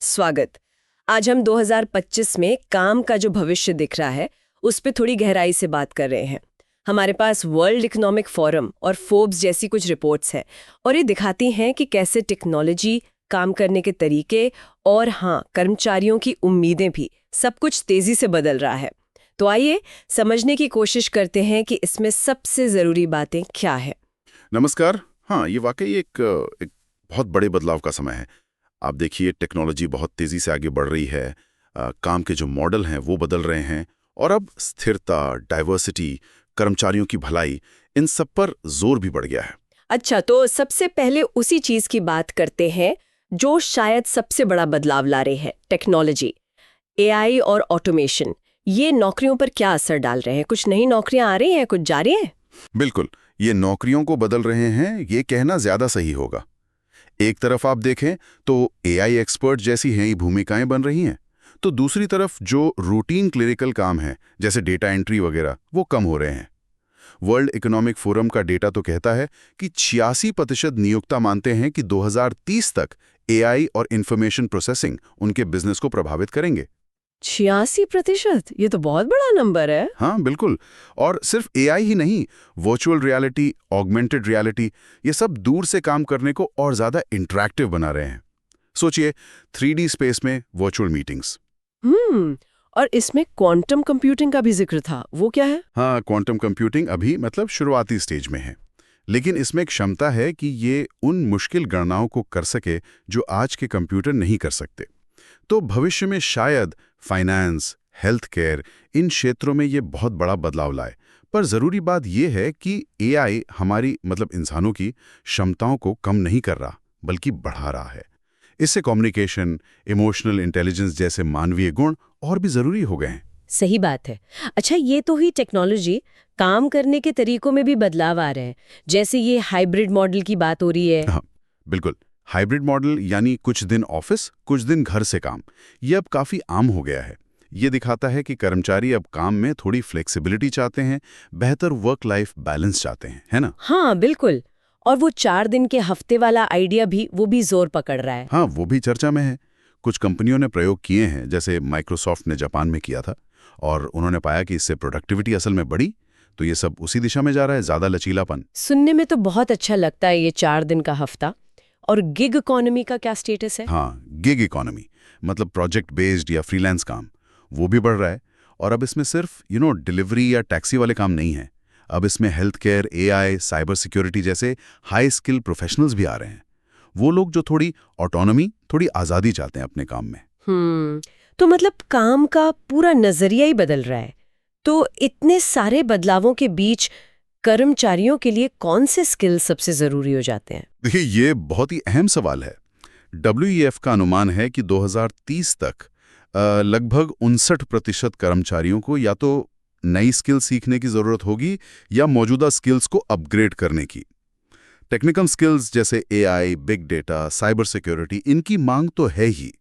स्वागत। आज हम 2025 में काम का जो भविष्य दिख रहा है उस पे थोड़ी गहराई से बात कर रहे हैं। हमारे पास वर्ल्ड इकोनॉमिक फोरम और फोर्ब्स जैसी कुछ रिपोर्ट्स हैं और ये दिखाती हैं कि कैसे टेक्नोलॉजी, काम करने के तरीके और कर्मचारियों की उम्मीदें भी सब कुछ तेजी से बदल रहा है। तो आइए समझने की कोशिश करते हैं कि इसमें सबसे ज़रूरी बातें क्या है। नमस्कार। हाँ, ये वाकई एक बहुत बड़े बदलाव का समय है। आप देखिए, टेक्नोलॉजी बहुत तेज़ी से आगे बढ़ रही है। काम के जो मॉडल हैं वो बदल रहे हैं और अब स्थिरता, डाइवर्सिटी, कर्मचारियों की भलाई, इन सब पर जोर भी बढ़ गया है। अच्छा, तो सबसे पहले उसी चीज़ की बात करते हैं जो शायद सबसे बड़ा बदलाव ला रही है, टेक्नोलॉजी। एआई और ऑटोमेशन, ये नौकरियों पर क्या असर डाल रहे हैं? कुछ नई नौकरियां आ रही हैं, कुछ जा रही हैं? बिल्कुल, ये नौकरियों को बदल रहे हैं, ये कहना ज़्यादा सही होगा। एक तरफ आप देखें तो एआई एक्सपर्ट जैसी नई भूमिकाएं बन रही हैं, तो दूसरी तरफ जो रूटीन क्लरिकल काम है जैसे डेटा एंट्री वगैरह, वो कम हो रहे हैं। वर्ल्ड इकोनॉमिक फोरम का डेटा तो कहता है कि 86% नियोक्ता मानते हैं कि 2030 तक एआई और इंफॉर्मेशन प्रोसेसिंग उनके बिजनेस को प्रभावित करेंगे। 86%? ये तो बहुत बड़ा नंबर है। हाँ, बिल्कुल। और सिर्फ एआई ही नहीं, वर्चुअल रियलिटी, ऑगमेंटेड रियलिटी, ये सब दूर से काम करने को और ज़्यादा इंटरैक्टिव बना रहे हैं। सोचिए, 3D स्पेस में वर्चुअल मीटिंग्स। और इसमें क्वांटम कंप्यूटिंग का भी जिक्र था, वो क्या है? हाँ, क्वांटम कंप्यूटिंग अभी शुरुआती स्टेज में है, लेकिन इसमें एक क्षमता है कि ये उन मुश्किल गणनाओं को कर सके जो आज के कंप्यूटर नहीं कर सकते। तो भविष्य में शायद फाइनेंस, हेल्थ केयर, इन क्षेत्रों में ये बहुत बड़ा बदलाव लाए। पर ज़रूरी बात यह है कि एआई हमारी इंसानों की क्षमताओं को कम नहीं कर रहा, बल्कि बढ़ा रहा है। इससे कम्युनिकेशन, इमोशनल इंटेलिजेंस जैसे मानवीय गुण और भी ज़रूरी हो गए हैं। सही बात है। अच्छा, ये तो ही टेक्नोलॉजी, काम करने के तरीकों में भी बदलाव आ रहे हैं। जैसे ये हाइब्रिड मॉडल की बात हो रही है। हाँ, बिल्कुल। हाइब्रिड मॉडल यानी कुछ दिन ऑफिस, कुछ दिन घर से काम, ये अब काफ़ी आम हो गया है। ये दिखाता है कि कर्मचारी अब काम में थोड़ी फ्लेक्सिबिलिटी चाहते हैं, बेहतर वर्क लाइफ बैलेंस चाहते हैं, है ना? हाँ, बिल्कुल। और वो 4 दिन के हफ्ते वाला आइडिया भी, वो भी जोर पकड़ रहा है। हाँ, वो भी चर्चा में है। कुछ कंपनियों ने प्रयोग किए हैं, जैसे माइक्रोसॉफ्ट ने जापान में किया था, और उन्होंने पाया कि इससे प्रोडक्टिविटी असल में बढ़ी। तो ये सब उसी दिशा में जा रहा है, ज़्यादा लचीलापन। सुनने में तो बहुत अच्छा लगता है ये 4 दिन का हफ्ता। और गिग इकोनॉमी का क्या स्टेटस है? हाँ, गिग इकोनॉमी मतलब प्रोजेक्ट बेस्ड या फ्रीलांस काम, वो भी बढ़ रहा है। और अब इसमें सिर्फ डिलीवरी या टैक्सी वाले काम नहीं है। अब इसमें health care, AI, cyber security जैसे हाई स्किल प्रोफेशनल्स भी आ रहे हैं। वो लोग जो थोड़ी ऑटोनॉमी, थोड़ी आज़ादी चाहते हैं अपने काम में। तो मतलब काम का पूरा नजरिया ही बदल रहा है। तो इतने सारे बदलावों के बीच कर्मचारियों के लिए कौन से स्किल सबसे जरूरी हो जाते हैं? देखिए, ये बहुत ही अहम सवाल है। WEF का अनुमान है कि 2030 तक लगभग 59% कर्मचारियों को या तो नई स्किल सीखने की ज़रूरत होगी या मौजूदा स्किल्स को अपग्रेड करने की। टेक्निकल स्किल्स जैसे AI, big data, cyber security, इनकी मांग तो है ही।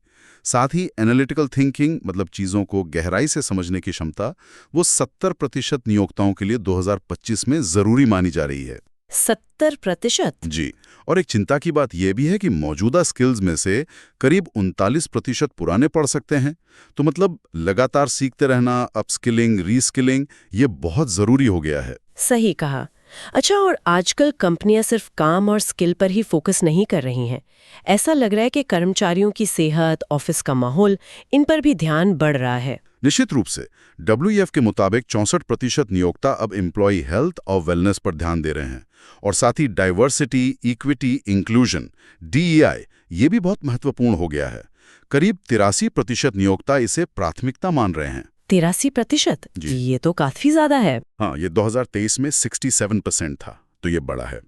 साथ ही एनालिटिकल थिंकिंग मतलब चीज़ों को गहराई से समझने की क्षमता, वो 70% नियोक्ताओं के लिए 2025 में ज़रूरी मानी जा रही है। 70%? जी। और एक चिंता की बात यह भी है कि मौजूदा स्किल्स में से करीब 39% पुराने पड़ सकते हैं। तो लगातार सीखते रहना, अपस्किलिंग, रीस्किलिंग, ये बहुत ज़रूरी हो गया है। सही कहा। अच्छा, और आजकल कंपनियां सिर्फ काम और स्किल पर ही फोकस नहीं कर रही हैं। ऐसा लग रहा है कि कर्मचारियों की सेहत, ऑफिस का माहौल, इन पर भी ध्यान बढ़ रहा है। निश्चित रूप से। WEF के मुताबिक 64% नियोक्ता अब एम्प्लॉय हेल्थ और वेलनेस पर ध्यान दे रहे हैं। और साथ ही डाइवर्सिटी, इक्विटी, इंक्लूजन, DEI, ये भी बहुत महत्वपूर्ण हो गया है। करीब 83% नियोक्ता इसे प्राथमिकता मान रहे हैं। 83%? ये तो काफी ज्यादा है। हाँ, ये 2023 में 67% था, तो ये बड़ा है।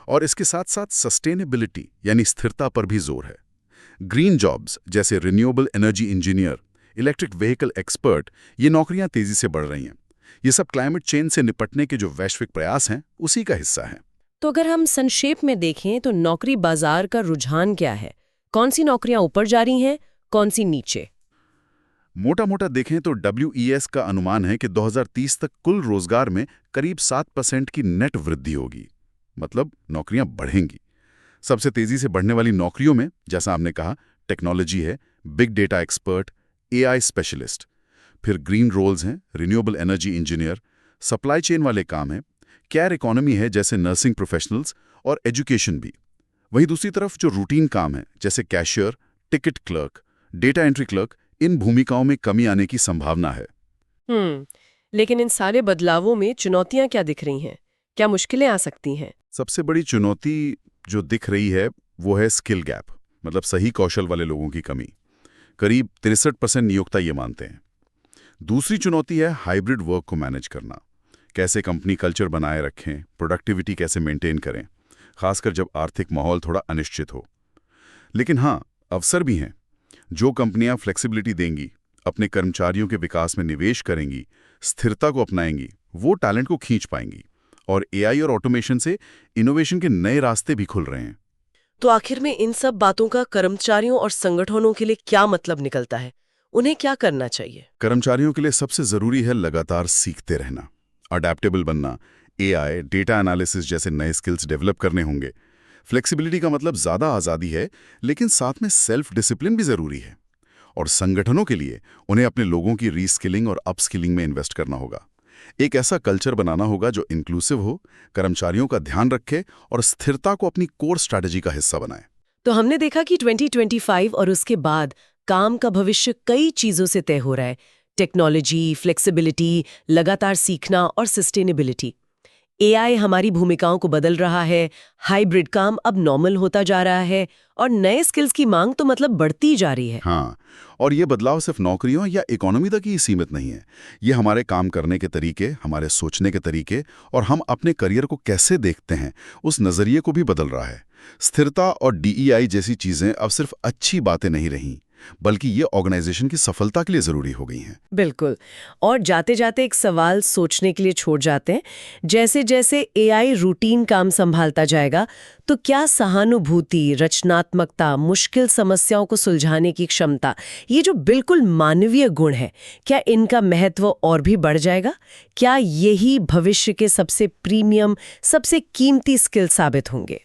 और इसके साथ साथ सस्टेनेबिलिटी यानी स्थिरता पर भी जोर है। ग्रीन जॉब्स जैसे renewable energy engineer, electric vehicle expert, ये नौकरियां तेजी से बढ़ रही हैं। ये सब क्लाइमेट चेंज से निपटने के जो वैश्विक प्रयास हैं, उसी का हिस्सा है। तो अगर हम संक्षेप में देखें तो नौकरी बाजार का रुझान क्या है? कौन सी नौकरियां ऊपर जा रही हैं, कौन सी नीचे? मोटा मोटा देखें तो WES का अनुमान है कि 2030 तक कुल रोजगार में करीब 7% की नेट वृद्धि होगी। मतलब नौकरियां बढ़ेंगी। सबसे तेजी से बढ़ने वाली नौकरियों में, जैसा आपने कहा, टेक्नोलॉजी है, big data expert, AI specialist. फिर ग्रीन रोल्स हैं, renewable energy engineer, supply chain वाले काम हैं, केयर इकोनॉमी है जैसे नर्सिंग प्रोफेशनल्स और एजुकेशन भी। वहीं दूसरी तरफ जो रूटीन काम है जैसे cashier, ticket clerk, data entry clerk, इन भूमिकाओं में कमी आने की संभावना है। लेकिन इन सारे बदलावों में चुनौतियां क्या दिख रही हैं? क्या मुश्किलें आ सकती हैं? सबसे बड़ी चुनौती जो दिख रही है वो है स्किल गैप, मतलब सही कौशल वाले लोगों की कमी। करीब 63% नियोक्ता ये मानते हैं। दूसरी चुनौती है हाइब्रिड वर्क को मैनेज करना। कैसे कंपनी कल्चर बनाए रखें, प्रोडक्टिविटी कैसे मेंटेन करें, खासकर जब आर्थिक माहौल थोड़ा अनिश्चित हो। लेकिन हाँ, अवसर भी हैं। जो कंपनियां फ्लेक्सिबिलिटी देंगी, अपने कर्मचारियों के विकास में निवेश करेंगी, स्थिरता को अपनाएंगी, वो टैलेंट को खींच पाएंगी। और एआई और ऑटोमेशन से इनोवेशन के नए रास्ते भी खुल रहे हैं। तो आखिर में इन सब बातों का कर्मचारियों और संगठनों के लिए क्या मतलब निकलता है? उन्हें क्या करना चाहिए? कर्मचारियों के लिए सबसे जरूरी है लगातार सीखते रहना, अडैप्टेबल बनना। एआई, डेटा एनालिसिस जैसे नए स्किल्स डेवलप करने होंगे। फ्लेक्सिबिलिटी का मतलब ज़्यादा आज़ादी है, लेकिन साथ में सेल्फ डिसिप्लिन भी ज़रूरी है। और संगठनों के लिए उन्हें अपने लोगों की रीस्किलिंग और अपस्किलिंग में इन्वेस्ट करना होगा। एक ऐसा कल्चर बनाना होगा जो इंक्लूसिव हो, कर्मचारियों का ध्यान रखे और स्थिरता को अपनी कोर स्ट्रैटेजी का हिस्सा बनाए। तो हमने देखा कि 2025 और उसके बाद काम का भविष्य कई चीजों से तय हो रहा है। टेक्नोलॉजी, फ्लेक्सिबिलिटी, लगातार सीखना और सस्टेनेबिलिटी। एआई हमारी भूमिकाओं को बदल रहा है, हाइब्रिड काम अब नॉर्मल होता जा रहा है और नए स्किल्स की मांग तो मतलब बढ़ती जा रही है। हाँ, और ये बदलाव सिर्फ नौकरियों या इकोनॉमी तक ही सीमित नहीं है। ये हमारे काम करने के तरीके, हमारे सोचने के तरीके और हम अपने करियर को कैसे देखते हैं, उस नज़रिए को भी बदल रहा है। स्थिरता और डीईआई जैसी चीज़ें अब सिर्फ अच्छी बातें नहीं रहीं, बल्कि ये ऑर्गेनाइजेशन की सफलता के लिए ज़रूरी हो गई हैं। बिल्कुल। और जाते जाते एक सवाल सोचने के लिए छोड़ जाते हैं। जैसे जैसे एआई रूटीन काम संभालता जाएगा, तो क्या सहानुभूति, रचनात्मकता, मुश्किल समस्याओं को सुलझाने की क्षमता, ये जो बिल्कुल मानवीय गुण है, क्या इनका महत्व और भी बढ़ जाएगा? क्या यही भविष्य के सबसे प्रीमियम, सबसे कीमती स्किल साबित होंगे?